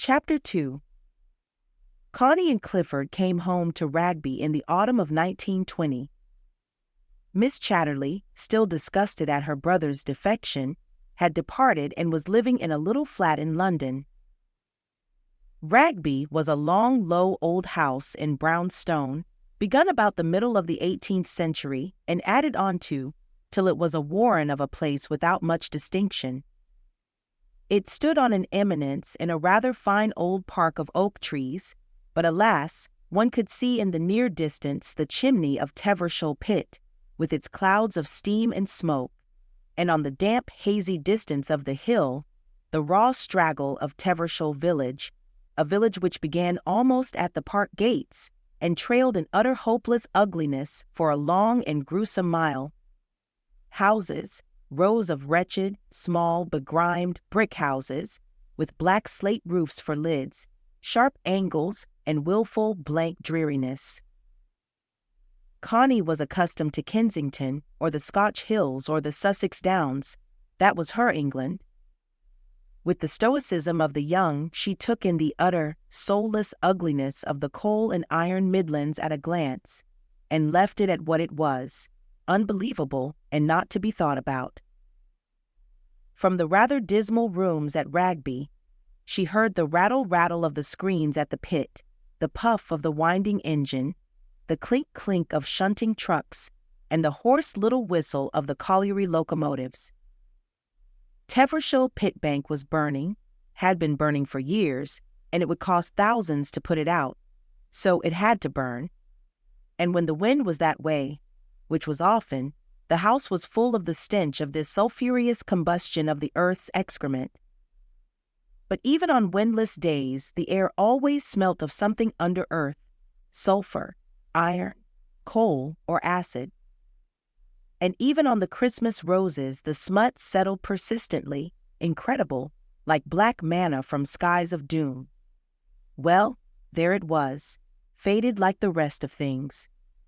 Chapter 2. Connie and Clifford came home to Ragby in the autumn of 1920. Miss Chatterley, still disgusted at her brother's defection, had departed and was living in a little flat in London. Ragby was a long, low old house in brown stone, begun about the middle of the 18th century and added on to, till it was a warren of a place without much distinction. It stood on an eminence in a rather fine old park of oak trees, but alas, one could see in the near distance the chimney of Tevershall pit, with its clouds of steam and smoke, and on the damp, hazy distance of the hill, the raw straggle of Tevershall village, a village which began almost at the park gates and trailed in utter hopeless ugliness for a long and gruesome mile. Houses, rows of wretched, small, begrimed brick houses, with black slate roofs for lids, sharp angles, and wilful, blank dreariness. Connie was accustomed to Kensington, or the Scotch hills, or the Sussex downs. That was her England. With the stoicism of the young, she took in the utter, soulless ugliness of the coal and iron Midlands at a glance, and left it at what it was, unbelievable and not to be thought about. From the rather dismal rooms at Ragby, she heard the rattle-rattle of the screens at the pit, the puff of the winding engine, the clink-clink of shunting trucks, and the hoarse little whistle of the colliery locomotives. Tevershall pit bank was burning, had been burning for years, and it would cost thousands to put it out, so it had to burn. And when the wind was that way, which was often, the house was full of the stench of this sulphurous combustion of the earth's excrement. But even on windless days, the air always smelt of something under earth, sulphur, iron, coal, or acid. And even on the Christmas roses, the smut settled persistently, incredible, like black manna from skies of doom. Well, there it was, faded like the rest of things.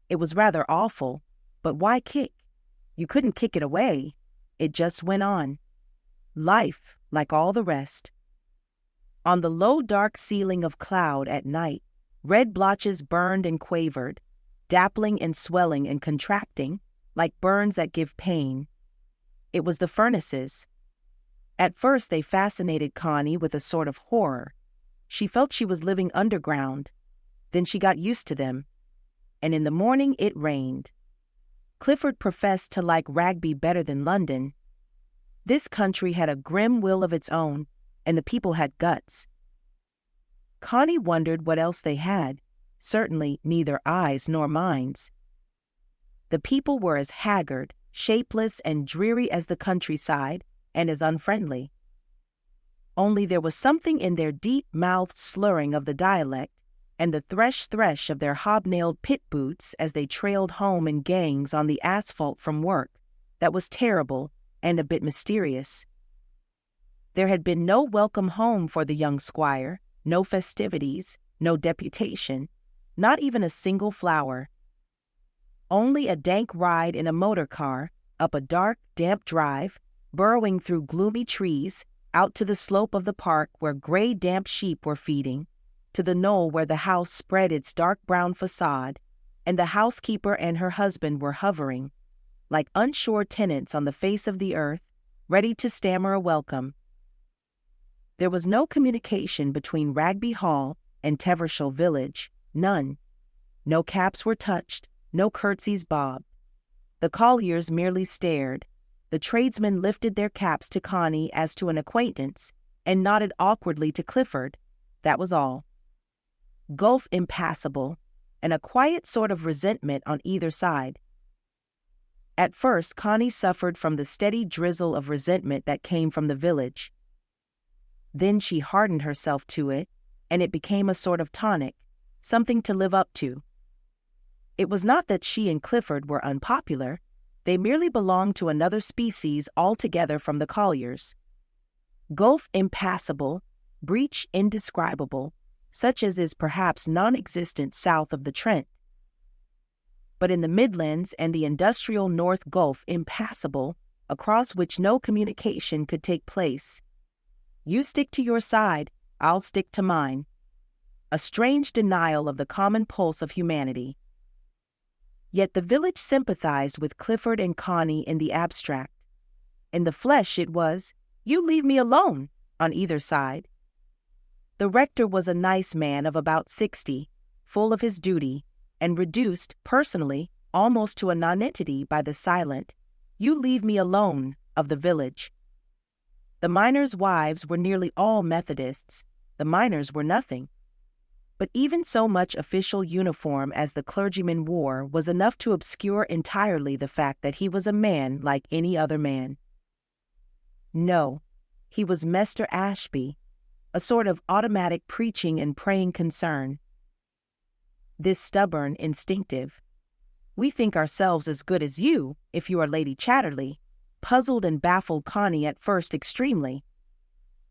It was rather awful, but why kick? You couldn't kick it away. It just went on. Life, like all the rest. On the low dark ceiling of cloud at night, red blotches burned and quavered, dappling and swelling and contracting, like burns that give pain. It was the furnaces. At first they fascinated Connie with a sort of horror. She felt she was living underground. Then she got used to them. And in the morning it rained. Clifford professed to like Ragby better than London. This country had a grim will of its own, and the people had guts. Connie wondered what else they had, certainly neither eyes nor minds. The people were as haggard, shapeless, and dreary as the countryside, and as unfriendly. Only there was something in their deep-mouthed slurring of the dialect, and the thresh of their hobnailed pit boots as they trailed home in gangs on the asphalt from work, that was terrible and a bit mysterious. There had been no welcome home for the young squire, no festivities, no deputation, not even a single flower. Only a dank ride in a motor car, up a dark, damp drive, burrowing through gloomy trees, out to the slope of the park where gray, damp sheep were feeding, to the knoll where the house spread its dark brown facade, and the housekeeper and her husband were hovering, like unsure tenants on the face of the earth, ready to stammer a welcome. There was no communication between Ragby Hall and Tevershall village, none. No caps were touched, no curtsies bobbed. The colliers merely stared. The tradesmen lifted their caps to Connie as to an acquaintance, and nodded awkwardly to Clifford. That was all. Gulf impassable, and a quiet sort of resentment on either side. At first, Connie suffered from the steady drizzle of resentment that came from the village. Then she hardened herself to it, and it became a sort of tonic, something to live up to. It was not that she and Clifford were unpopular. They merely belonged to another species altogether from the colliers. Gulf impassable, breach indescribable, such as is perhaps non-existent south of the Trent. But in the Midlands and the industrial North Gulf impassable, across which no communication could take place. You stick to your side, I'll stick to mine. A strange denial of the common pulse of humanity. Yet the village sympathized with Clifford and Connie in the abstract. In the flesh it was, "You leave me alone," on either side. The rector was a nice man of about 60, full of his duty, and reduced, personally, almost to a nonentity by the silent, "You leave me alone," of the village. The miners' wives were nearly all Methodists. The miners were nothing. But even so much official uniform as the clergyman wore was enough to obscure entirely the fact that he was a man like any other man. No, he was Mr. Ashby, a sort of automatic preaching and praying concern. This stubborn, instinctive, "We think ourselves as good as you, if you are Lady Chatterley," puzzled and baffled Connie at first extremely.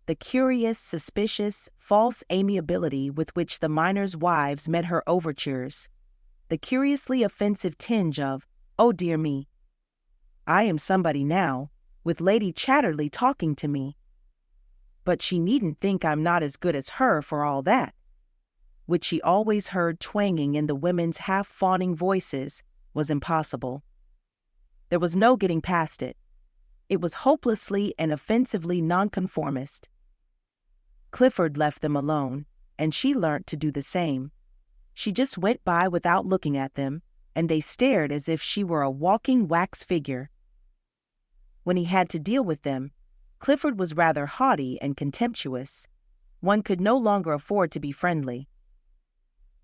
The curious, suspicious, false amiability with which the miners' wives met her overtures, the curiously offensive tinge of, "Oh dear me, I am somebody now, with Lady Chatterley talking to me. But she needn't think I'm not as good as her for all that," which she always heard twanging in the women's half-fawning voices, was impossible. There was no getting past it. It was hopelessly and offensively nonconformist. Clifford left them alone, and she learnt to do the same. She just went by without looking at them, and they stared as if she were a walking wax figure. When he had to deal with them, Clifford was rather haughty and contemptuous. One could no longer afford to be friendly.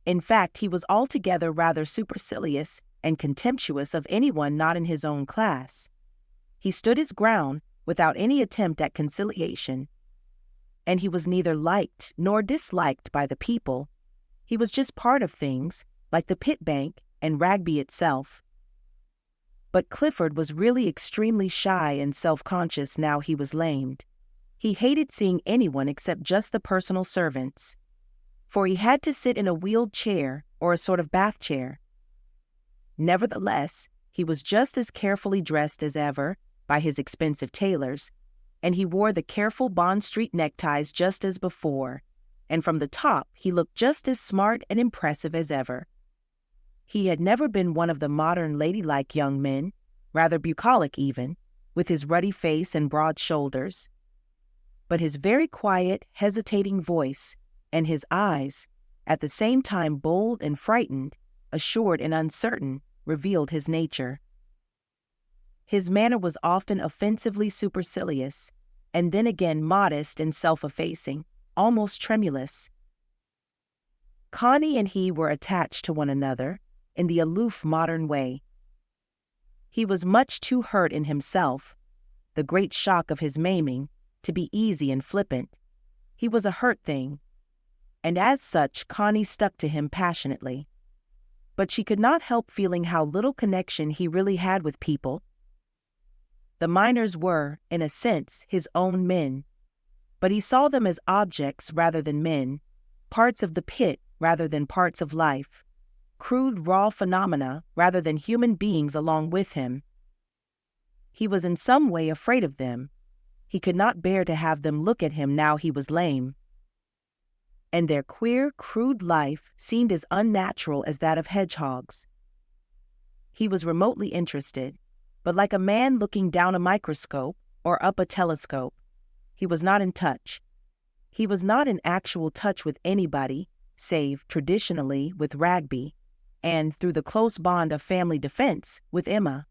In fact, he was altogether rather supercilious and contemptuous of anyone not in his own class. He stood his ground without any attempt at conciliation. And he was neither liked nor disliked by the people. He was just part of things, like the pit bank and Ragby itself. But Clifford was really extremely shy and self-conscious now he was lamed. He hated seeing anyone except just the personal servants, for he had to sit in a wheeled chair or a sort of bath chair. Nevertheless, he was just as carefully dressed as ever by his expensive tailors, and he wore the careful Bond Street neckties just as before, and from the top he looked just as smart and impressive as ever. He had never been one of the modern ladylike young men, rather bucolic even, with his ruddy face and broad shoulders. But his very quiet, hesitating voice, and his eyes, at the same time bold and frightened, assured and uncertain, revealed his nature. His manner was often offensively supercilious, and then again modest and self-effacing, almost tremulous. Connie and he were attached to one another in the aloof modern way. He was much too hurt in himself, the great shock of his maiming, to be easy and flippant. He was a hurt thing, and as such Connie stuck to him passionately. But she could not help feeling how little connection he really had with people. The miners were, in a sense, his own men, but he saw them as objects rather than men, parts of the pit rather than parts of life, crude raw phenomena rather than human beings along with him. He was in some way afraid of them. He could not bear to have them look at him now he was lame. And their queer, crude life seemed as unnatural as that of hedgehogs. He was remotely interested, but like a man looking down a microscope or up a telescope. He was not in touch. He was not in actual touch with anybody, save, traditionally, with Ragby, and, through the close bond of family defense, with Emma.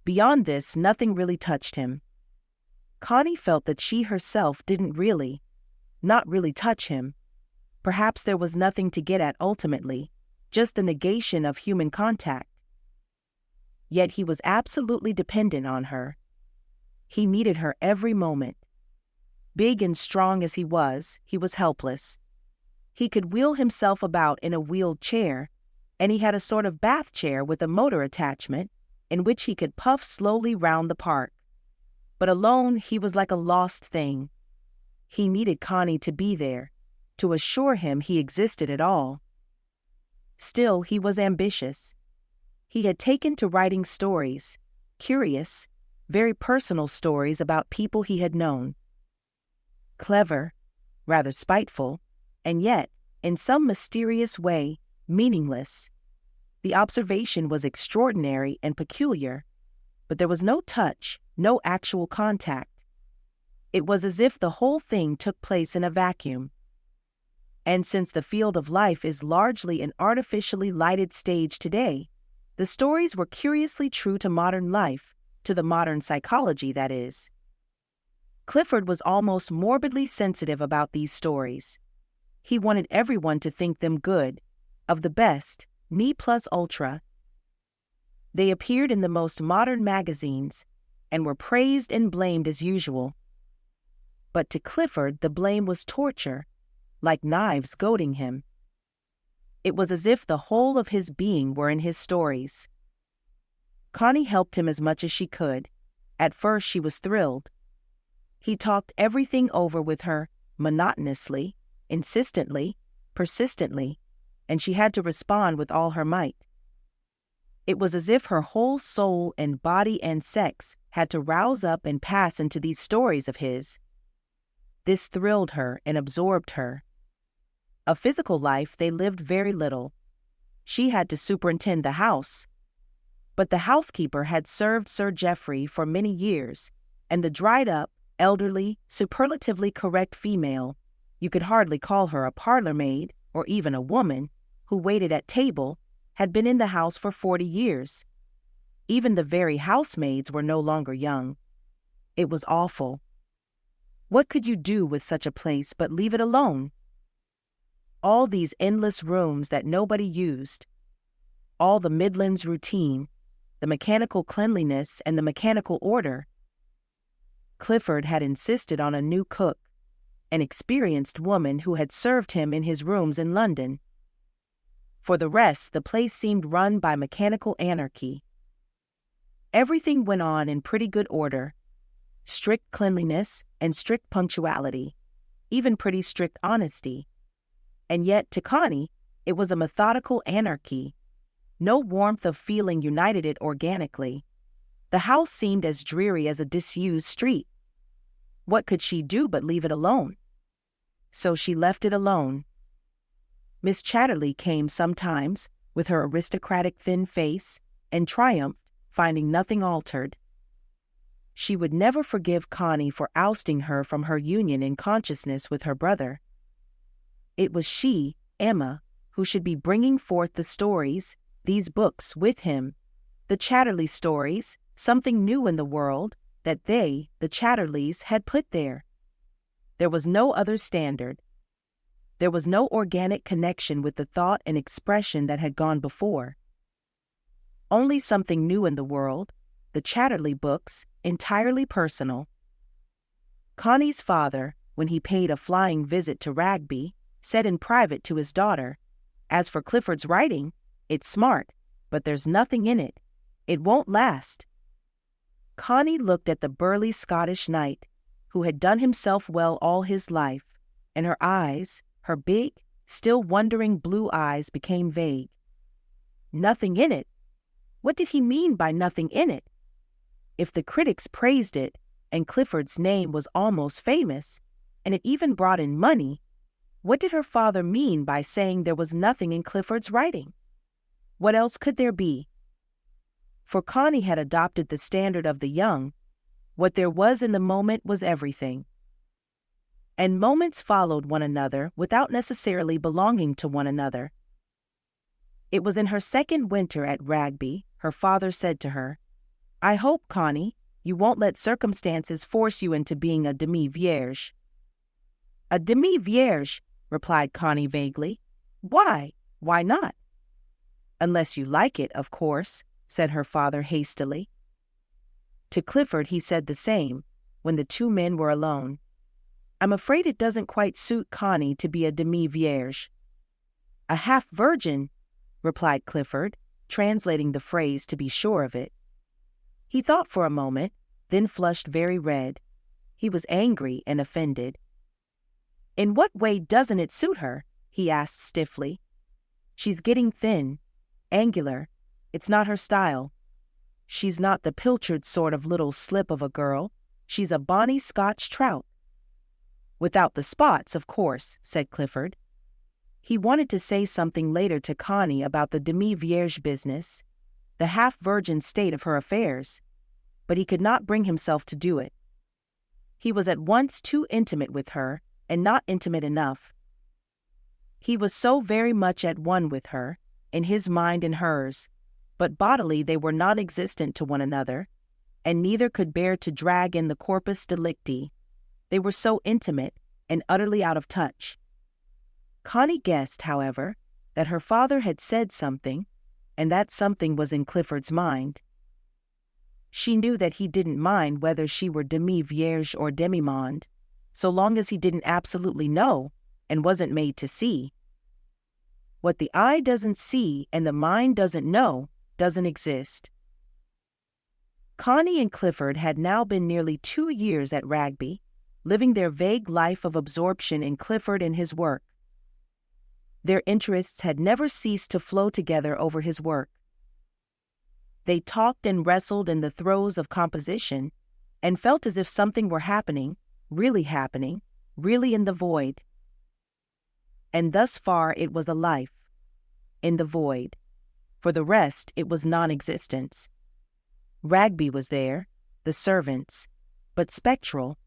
Beyond this, nothing really touched him. Connie felt that she herself didn't really, not really touch him. Perhaps there was nothing to get at ultimately, just a negation of human contact. Yet he was absolutely dependent on her. He needed her every moment. Big and strong as he was helpless. He could wheel himself about in a wheeled chair, and he had a sort of bath chair with a motor attachment in which he could puff slowly round the park. But alone he was like a lost thing. He needed Connie to be there, to assure him he existed at all. Still, he was ambitious. He had taken to writing stories, curious, very personal stories about people he had known. Clever, rather spiteful, and yet, in some mysterious way, meaningless. The observation was extraordinary and peculiar, but there was no touch, no actual contact. It was as if the whole thing took place in a vacuum. And since the field of life is largely an artificially lighted stage today, the stories were curiously true to modern life, to the modern psychology, that is. Clifford was almost morbidly sensitive about these stories. He wanted everyone to think them good, of the best, ne plus ultra. They appeared in the most modern magazines, and were praised and blamed as usual. But to Clifford the blame was torture, like knives goading him. It was as if the whole of his being were in his stories. Connie helped him as much as she could. At first she was thrilled. He talked everything over with her, monotonously, insistently, persistently, and she had to respond with all her might. It was as if her whole soul and body and sex had to rouse up and pass into these stories of his. This thrilled her and absorbed her. Of physical life they lived very little. She had to superintend the house. But the housekeeper had served Sir Geoffrey for many years, and the dried-up, elderly, superlatively correct female, you could hardly call her a parlor-maid or even a woman, who waited at table, had been in the house for 40 years. Even the very housemaids were no longer young. It was awful. What could you do with such a place but leave it alone? All these endless rooms that nobody used, all the Midlands routine, the mechanical cleanliness and the mechanical order. Clifford had insisted on a new cook, an experienced woman who had served him in his rooms in London. For the rest, the place seemed run by mechanical anarchy. Everything went on in pretty good order, strict cleanliness and strict punctuality, even pretty strict honesty. And yet, to Connie, it was a methodical anarchy. No warmth of feeling united it organically. The house seemed as dreary as a disused street. What could she do but leave it alone? So she left it alone. Miss Chatterley came sometimes, with her aristocratic thin face, and triumphed, finding nothing altered. She would never forgive Connie for ousting her from her union in consciousness with her brother. It was she, Emma, who should be bringing forth the stories, these books, with him, the Chatterley stories, something new in the world, that they, the Chatterleys, had put there. There was no other standard. There was no organic connection with the thought and expression that had gone before. Only something new in the world, the Chatterley books, entirely personal. Connie's father, when he paid a flying visit to Ragby, said in private to his daughter, "As for Clifford's writing, it's smart, but there's nothing in it. It won't last." Connie looked at the burly Scottish knight, who had done himself well all his life, and her eyes, her big, still wondering blue eyes, became vague. Nothing in it? What did he mean by nothing in it? If the critics praised it, and Clifford's name was almost famous, and it even brought in money, what did her father mean by saying there was nothing in Clifford's writing? What else could there be? For Connie had adopted the standard of the young. What there was in the moment was everything. And moments followed one another without necessarily belonging to one another. It was in her second winter at Ragby, her father said to her, "I hope, Connie, you won't let circumstances force you into being a demi-vierge." "A demi-vierge," replied Connie vaguely. "Why? Why not?" "Unless you like it, of course," said her father hastily. To Clifford he said the same, when the two men were alone. "I'm afraid it doesn't quite suit Connie to be a demi-vierge." "A half-virgin," replied Clifford, translating the phrase to be sure of it. He thought for a moment, then flushed very red. He was angry and offended. "In what way doesn't it suit her?" he asked stiffly. "She's getting thin, angular. It's not her style. She's not the pilchard sort of little slip of a girl. She's a bonny Scotch trout." Without the spots, of course, said Clifford. He wanted to say something later to Connie about the demi-vierge business, the half-virgin state of her affairs, but he could not bring himself to do it. He was at once too intimate with her, and not intimate enough. He was so very much at one with her, in his mind and hers, but bodily they were non-existent to one another, and neither could bear to drag in the corpus delicti. They were so intimate and utterly out of touch. Connie guessed, however, that her father had said something, and that something was in Clifford's mind. She knew that he didn't mind whether she were demi-vierge or demi-monde, so long as he didn't absolutely know and wasn't made to see. What the eye doesn't see and the mind doesn't know doesn't exist. Connie and Clifford had now been nearly 2 years at Ragby, living their vague life of absorption in Clifford and his work. Their interests had never ceased to flow together over his work. They talked and wrestled in the throes of composition, and felt as if something were happening really in the void. And thus far it was a life, in the void. For the rest, it was non-existence. Ragby was there, the servants, but spectral,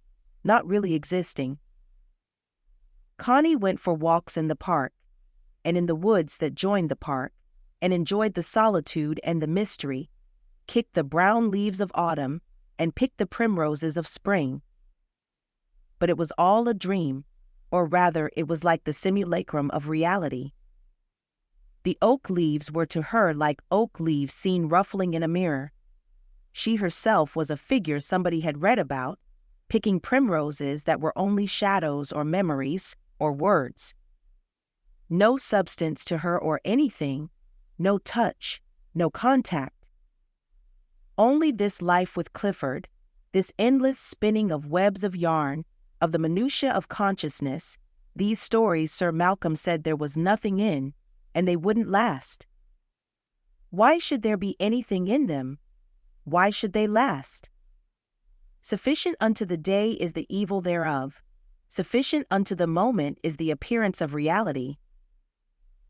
not really existing. Connie went for walks in the park, and in the woods that joined the park, and enjoyed the solitude and the mystery, kicked the brown leaves of autumn, and picked the primroses of spring. But it was all a dream, or rather it was like the simulacrum of reality. The oak leaves were to her like oak leaves seen ruffling in a mirror. She herself was a figure somebody had read about, picking primroses that were only shadows or memories or words. No substance to her or anything, no touch, no contact. Only this life with Clifford, this endless spinning of webs of yarn, of the minutiae of consciousness, these stories Sir Malcolm said there was nothing in, and they wouldn't last. Why should there be anything in them? Why should they last? Sufficient unto the day is the evil thereof. Sufficient unto the moment is the appearance of reality.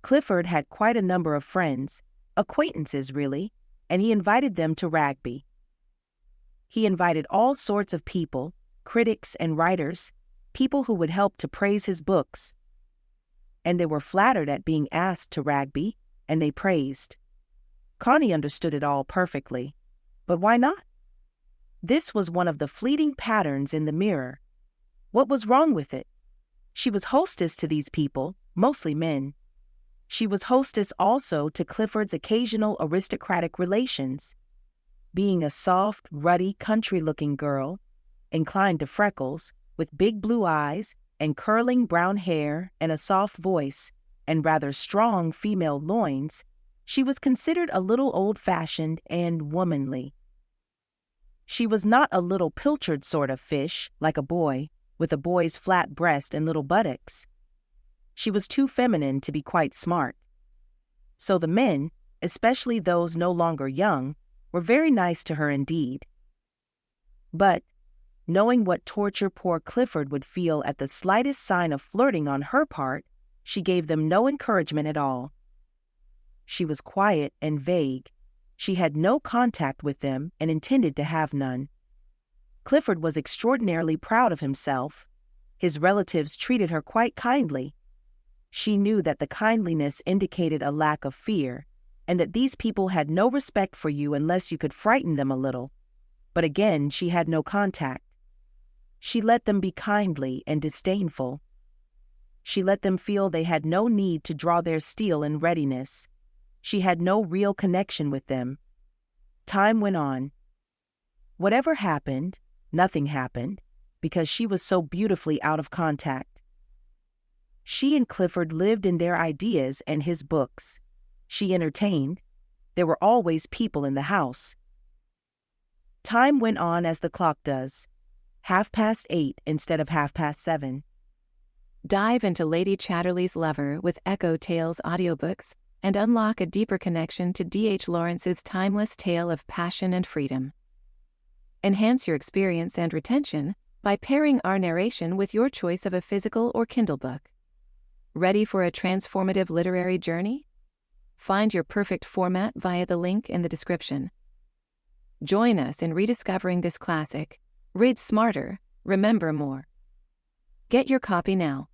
Clifford had quite a number of friends, acquaintances really, and he invited them to Ragby. He invited all sorts of people, critics and writers, people who would help to praise his books. And they were flattered at being asked to Ragby, and they praised. Connie understood it all perfectly. But why not? This was one of the fleeting patterns in the mirror. What was wrong with it? She was hostess to these people, mostly men. She was hostess also to Clifford's occasional aristocratic relations. Being a soft, ruddy, country-looking girl, inclined to freckles, with big blue eyes and curling brown hair and a soft voice and rather strong female loins, she was considered a little old-fashioned and womanly. She was not a little pilchard sort of fish, like a boy, with a boy's flat breast and little buttocks. She was too feminine to be quite smart. So the men, especially those no longer young, were very nice to her indeed. But, knowing what torture poor Clifford would feel at the slightest sign of flirting on her part, she gave them no encouragement at all. She was quiet and vague. She had no contact with them and intended to have none. Clifford was extraordinarily proud of himself. His relatives treated her quite kindly. She knew that the kindliness indicated a lack of fear, and that these people had no respect for you unless you could frighten them a little. But again, she had no contact. She let them be kindly and disdainful. She let them feel they had no need to draw their steel in readiness. She had no real connection with them. Time went on. Whatever happened, nothing happened, because she was so beautifully out of contact. She and Clifford lived in their ideas and his books. She entertained. There were always people in the house. Time went on as the clock does, 8:30 instead of 7:30. Dive into Lady Chatterley's Lover with EchoTales Audiobooks and unlock a deeper connection to D.H. Lawrence's timeless tale of passion and freedom. Enhance your experience and retention by pairing our narration with your choice of a physical or Kindle book. Ready for a transformative literary journey? Find your perfect format via the link in the description. Join us in rediscovering this classic. Read smarter, remember more. Get your copy now.